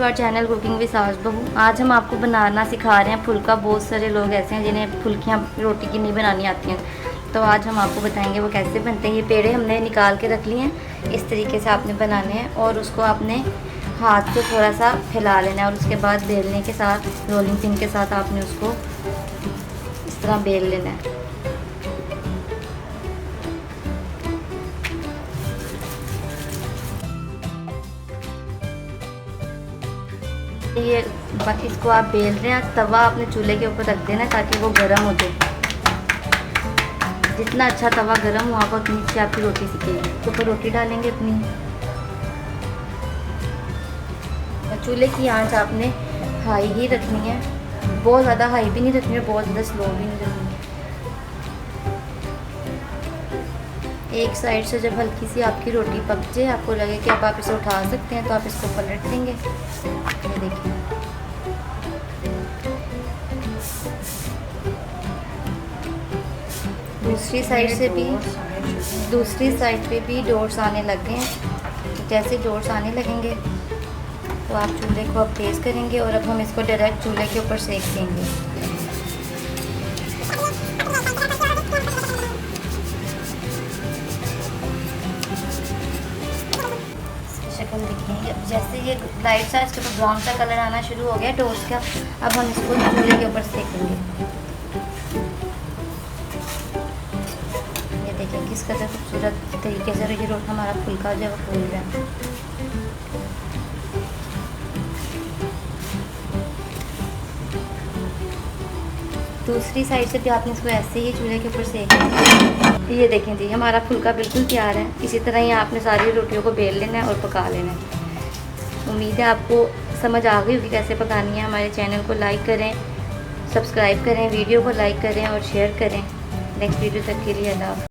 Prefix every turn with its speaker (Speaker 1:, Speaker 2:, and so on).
Speaker 1: To our channel cooking with सास बहू। आज हम आपको बनाना सिखा रहे हैं फुल्का। बहुत सारे लोग ऐसे हैं जिन्हें फुल्कियाँ रोटी की नहीं बनानी आती हैं, तो आज हम आपको बताएंगे वो कैसे बनते हैं। ये पेड़े हमने निकाल के रख लिए हैं, इस तरीके से आपने बनाने हैं और उसको आपने हाथ से थोड़ा सा फैला लेना है और उसके बाद बेलने के साथ, रोलिंग पिन के साथ आपने उसको इस तरह बेल लेना है। ये इसको आप बेल रहे हैं, तवा आपने चूल्हे के ऊपर रख देना है ताकि वो गर्म हो जाए। जितना अच्छा तवा गर्म हुआ होगा उतनी अच्छी आपकी रोटी सिकेगी। तो फिर रोटी डालेंगे अपनी। चूल्हे की आंच आपने हाई ही रखनी है, बहुत ज़्यादा हाई भी नहीं रखनी है, बहुत ज़्यादा स्लो भी नहीं रखनी है। एक साइड से जब हल्की सी आपकी रोटी पक जाए, आपको लगे कि अब आप इसे उठा सकते हैं, तो आप इसको पलट देंगे। ये देखिए, दूसरी साइड पे भी डोर्स आने लग गए हैं। जैसे डोर्स आने लगेंगे तो आप चूल्हे को अब तेज़ करेंगे और अब हम इसको डायरेक्ट चूल्हे के ऊपर सेक देंगे। शक्ल देखिए, जैसे ये लाइट सा इसके ऊपर ब्राउन सा कलर आना शुरू हो गया टोस्ट का, अब हम इसको चूल्हे के ऊपर सेकेंगे। ये देखिए किस कदर खूबसूरत तरीके से ये रोट हमारा फुल्का जो है वो फूल रहा है। दूसरी साइड से भी आपने इसको ऐसे ही चूल्हे के ऊपर सेक। ये देखें जी, हमारा फुल्का बिल्कुल तैयार है। इसी तरह ही आपने सारी रोटियों को बेल लेना है और पका लेना है। उम्मीद है आपको समझ आ गई होगी कैसे पकानी है। हमारे चैनल को लाइक करें, सब्सक्राइब करें, वीडियो को लाइक करें और शेयर करें। नेक्स्ट वीडियो तक के लिए अल्लाह।